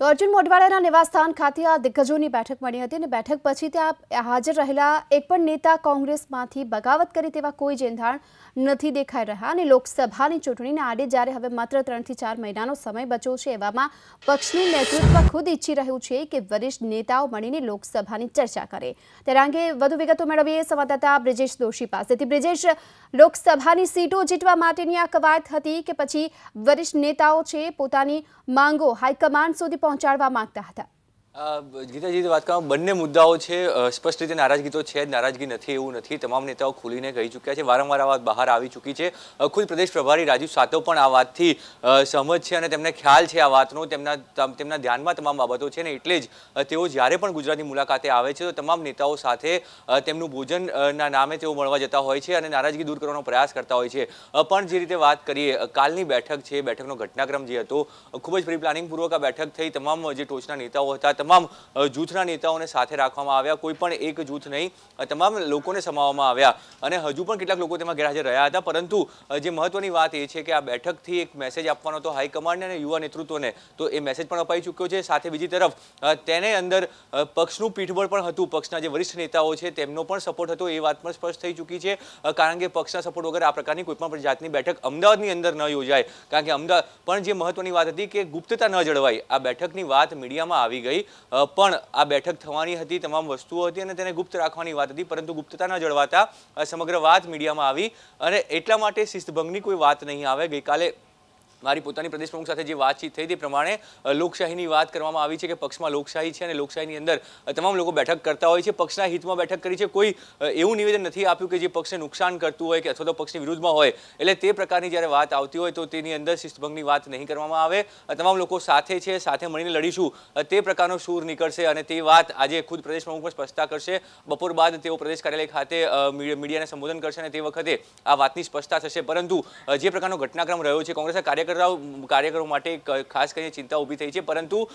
તો અર્જુન મોઢવાડિયાના નિવાસસ્થાન ખાતે આ દિગ્ગજોની બેઠક મળી હતી અને બેઠક પછી ત્યાં હાજર રહેલા એક પણ નેતા કોંગ્રેસમાંથી બગાવત કરે તેવા કોઈ જ એંધાણ નથી દેખાઈ રહ્યા અને લોકસભાની ચૂંટણીને આડે જ્યારે હવે માત્ર 3 થી 4 મહિનાનો સમય બચ્યો છે એવામાં પક્ષનું નેતૃત્વ ખુદ ઈચ્છી રહ્યું છે કે વરિષ્ઠ નેતાઓ મળીને લોકસભાની ચર્ચા કરે। ત્યારે અંગે વધુ વિગતો મેળવીએ સંવાદદાતા બ્રિજેશ દોશી પાસેથી। બ્રિજેશ, લોકસભાની સીટો જીતવા માટેની આ કવાયત હતી કે પછી વરિષ્ઠ નેતાઓ છે પોતાની માંગો હાઈકમાન્ડ સુધી પહોંચાડવા માંગતા હતા? ગીતાજી વાત કરું, બંને મુદ્દાઓ છે। સ્પષ્ટ રીતે નારાજગી તો છે જ, નારાજગી નથી એવું નથી। તમામ નેતાઓ ખુલીને કહી ચૂક્યા છે, વારંવાર આ વાત બહાર આવી ચૂકી છે। ખુદ પ્રદેશ પ્રભારી રાજીવ સાતવ પણ આ વાતથી સહમત છે અને તેમને ખ્યાલ છે આ વાતનો, તેમના ધ્યાનમાં તમામ બાબતો છે ને એટલે જ તેઓ જ્યારે પણ ગુજરાતની મુલાકાતે આવે છે તો તમામ નેતાઓ સાથે તેમનું ભોજનના નામે તેઓ મળવા જતા હોય છે અને નારાજગી દૂર કરવાનો પ્રયાસ કરતા હોય છે। પણ જે રીતે વાત કરીએ, કાલની બેઠક છે, બેઠકનો ઘટનાક્રમ જે હતો ખૂબ જ પ્રી પ્લાનિંગપૂર્વક આ બેઠક થઈ। તમામ જે ટોચના નેતાઓ હતા, તમામ જૂથના નેતાઓને સાથે રાખવામાં આવ્યા, કોઈ પણ એક જૂથ નહીં, તમામ લોકોને સમાવવામાં આવ્યા અને હજુ પણ કેટલાક લોકો તેમાં ગેરહાજર રહ્યા હતા। પરંતુ જે મહત્વની વાત એ છે કે આ બેઠકથી એક મેસેજ આપવાનો હતો હાઈકમાન્ડને અને યુવા નેતૃત્વને, તો એ મેસેજ પણ અપાઈ ચૂક્યો છે। સાથે બીજી તરફ તેને અંદર પક્ષનું પીઠબળ પણ હતું, પક્ષના જે વરિષ્ઠ નેતાઓ છે તેમનો પણ સપોર્ટ હતો, એ વાત પણ સ્પષ્ટ થઈ ચૂકી છે। કારણ કે પક્ષના સપોર્ટ વગર આ પ્રકારની કોઈ પણ જાતની બેઠક અમદાવાદની અંદર ન યોજાય, કારણ કે અમદાવાદ પણ જે મહત્વની વાત હતી કે ગુપ્તતા ન જળવાય, આ બેઠકની વાત મીડિયામાં આવી ગઈ, પણ આ બેઠક થવાની હતી, તમામ વસ્તુઓ હતી અને તેને ગુપ્ત રાખવાની વાત હતી, પરંતુ ગુપ્તતા ન જળવાતા સમગ્ર વાત મીડિયામાં આવી અને એટલા માટે શિસ્તભંગની કોઈ વાત નહીં આવે। ગઈકાલે મારી પોતાની પ્રદેશ પ્રમુખ સાથે જે વાતચીત થઈ તે પ્રમાણે લોકશાહીની વાત કરવામાં આવી છે કે પક્ષમાં લોકશાહી છે અને લોકશાહીની અંદર તમામ લોકો બેઠક કરતા હોય છે, પક્ષના હિતમાં બેઠક કરી છે। કોઈ એવું નિવેદન નથી આપ્યું કે જે પક્ષને નુકસાન કરતું હોય કે અથવા તો પક્ષની વિરુદ્ધમાં હોય, એટલે તે પ્રકારની જ્યારે વાત આવતી હોય તો તેની અંદર શિસ્તભંગની વાત નહીં કરવામાં આવે। તમામ લોકો સાથે છે, સાથે મળીને લડીશું, તે પ્રકારનો સૂર નીકળશે અને તે વાત આજે ખુદ પ્રદેશ પ્રમુખ પણ સ્પષ્ટતા કરશે। બપોર બાદ તેઓ પ્રદેશ કાર્યાલય ખાતે મીડિયાને સંબોધન કરશે અને તે વખતે આ વાતની સ્પષ્ટતા થશે। પરંતુ જે પ્રકારનો ઘટનાક્રમ રહ્યો છે, કોંગ્રેસના કાર્યકરો માટે ખાસ કરીને ચિંતા ઊભી થઈ છે, પરંતુ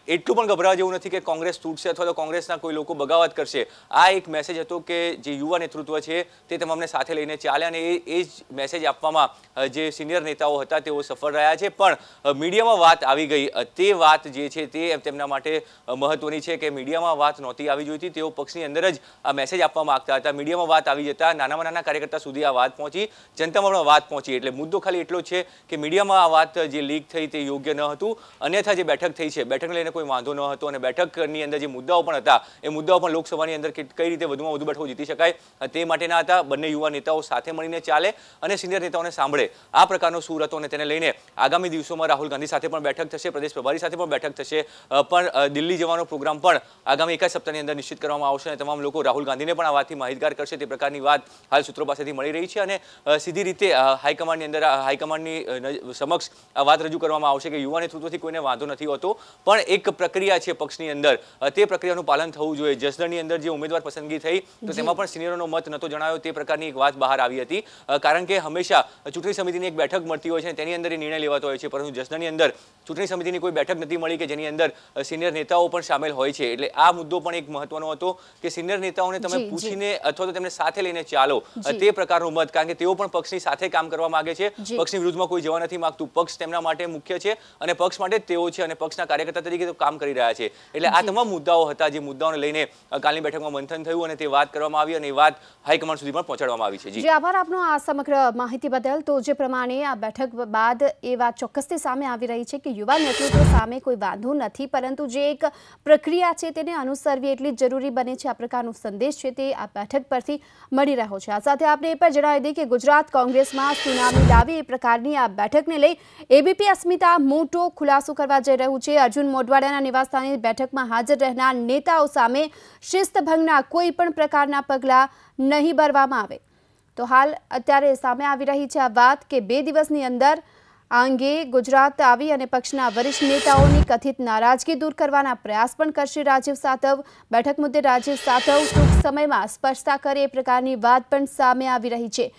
એટલું પણ ગભરાવા જેવું નથી કે કોંગ્રેસ તૂટશે અથવા તો કોંગ્રેસના કોઈ લોકો બગાવત કરશે। આ એક મેસેજ હતો કે જે યુવા નેતૃત્વ છે તે તમામને સાથે લઈને ચાલે અને એ જ મેસેજ આપવામાં જે સિનિયર નેતાઓ હતા તેઓ સફળ રહ્યા છે। પણ મીડિયામાં વાત આવી ગઈ, તે વાત જે છે તે તેમના માટે મહત્વની છે કે મીડિયામાં વાત નહોતી આવી જોઈતી, તેઓ પક્ષની અંદર જ આ મેસેજ આપવા માંગતા હતા। મીડિયામાં વાત આવી જતા નાનામાં નાના કાર્યકર્તા સુધી આ વાત પહોંચી, જનતામાં પણ વાત પહોંચી, એટલે મુદ્દો ખાલી એટલો જ છે કે મીડિયામાં આ વાત જે લીક થઈ તે યોગ્ય ન હતું, અન્યથા જે બેઠક થઈ છે બેઠકને લઈને કોઈ વાંધો ન હતો અને બેઠકની અંદર જે મુદ્દાઓ પણ હતા એ મુદ્દાઓ પણ લોકસભાની અંદર કઈ રીતે વધુમાં વધુ બેઠકો જીતી શકાય તે માટેના હતા। બંને યુવા નેતાઓ સાથે મળીને ચાલે અને સિનિયર નેતાઓને સાંભળે, આ પ્રકારનો સૂર હતો અને તેને લઈને આગામી દિવસોમાં રાહુલ ગાંધી સાથે પણ બેઠક થશે, પ્રદેશ પ્રભારી સાથે પણ બેઠક થશે, પણ દિલ્હી જવાનો પ્રોગ્રામ પણ આગામી 1 સપ્તાહની અંદર નિશ્ચિત કરવામાં આવશે અને તમામ લોકો રાહુલ ગાંધીને પણ આ વાતથી માહિતગાર કરશે, તે પ્રકારની વાત હાલ સૂત્રો પાસેથી મળી રહી છે અને સીધી રીતે હાઈકમાન્ડની અંદર હાઈકમાન્ડની સમક્ષ આ વાત રજૂ કરવામાં આવશે કે યુવા નેતૃત્વથી કોઈને વાંધો નથી હોતો, પણ એક પ્રક્રિયા છે પક્ષની અંદર, તે પ્રક્રિયાનું પાલન થવું જોઈએ। જસદણની અંદર જે ઉમેદવાર પસંદગી થઈ તો તેમાં પણ સિનિયરોનો મત નહોતો જણાયો, તે પ્રકારની એક વાત બહાર આવી હતી, કારણ કે હંમેશા ચૂંટણી સમિતિની એક બેઠક મળતી હોય છે તેની અંદર એ નિર્ણય લેવાતો હોય છે, પરંતુ જસદણની અંદર ચૂંટણી સમિતિની કોઈ બેઠક નથી મળી કે જેની અંદર સિનિયર નેતાઓ પણ સામેલ હોય છે। એટલે આ મુદ્દો પણ એક મહત્વનો હતો કે સિનિયર નેતાઓને તમે પૂછીને અથવા તો તેમને સાથે લઈને ચાલો, તે પ્રકારનો મત, કારણ કે તેઓ પણ પક્ષની સાથે કામ કરવા માંગે છે, પક્ષની વિરુદ્ધમાં કોઈ જવા નથી માંગતું, પક્ષ તેમના માટે મુખ્ય છે અને પક્ષ માટે તેઓ છે અને પક્ષના કાર્યકર્તા તરીકે કામ કરી રહ્યા છે। એટલે આ તમામ મુદ્દાઓ હતા જે મુદ્દાઓને લઈને કાલની બેઠકમાં મંથન થયું અને તે વાત કરવામાં આવી અને એ વાત હાઈકમાન્ડ સુધી પણ પહોંચાડવામાં આવી છે। જી આભાર આપનો આ સમગ્ર માહિતી બદલ। તો જે પ્રમાણે આ બેઠક બાદ એ વાત ચોક્કસથી સામે આવી રહી છે કે યુવા નેતૃત્વ સામે કોઈ વાંધો નથી, પરંતુ જે એક પ્રક્રિયા છે તેને અનુસરવી એટલી જ જરૂરી બને છે, આ પ્રકારનો સંદેશ છે તે આ બેઠક પરથી મળી રહ્યો છે। આ સાથે આપણે એ પણ જણાવી દઈએ કે ગુજરાત કોંગ્રેસમાં સુનામી લાવી એ પ્રકારની આ બેઠકને લઈ એબીપી અસ્મિતા મોટો ખુલાસો કરવા જઈ રહ્યું છે। અર્જુન મોઢવાડિયાના નિવાસસ્થાને બેઠકમાં હાજર રહેનાર નેતાઓ સામે શિસ્તભંગના કોઈ પણ પ્રકારના પગલાં નહીં ભરવામાં આવે। તો હાલ અત્યારે સામે આવી રહી છે આ વાત કે 2 દિવસની અંદર આ અંગે ગુજરાત આવી અને પક્ષના વરિષ્ઠ નેતાઓની કથિત નારાજગી દૂર કરવાના પ્રયાસ પણ કરશે રાજીવ સાતવ। બેઠક મુદ્દે રાજીવ સાતવ ટૂંક સમયમાં સ્પષ્ટતા કરે એ પ્રકારની વાત પણ સામે આવી રહી છે।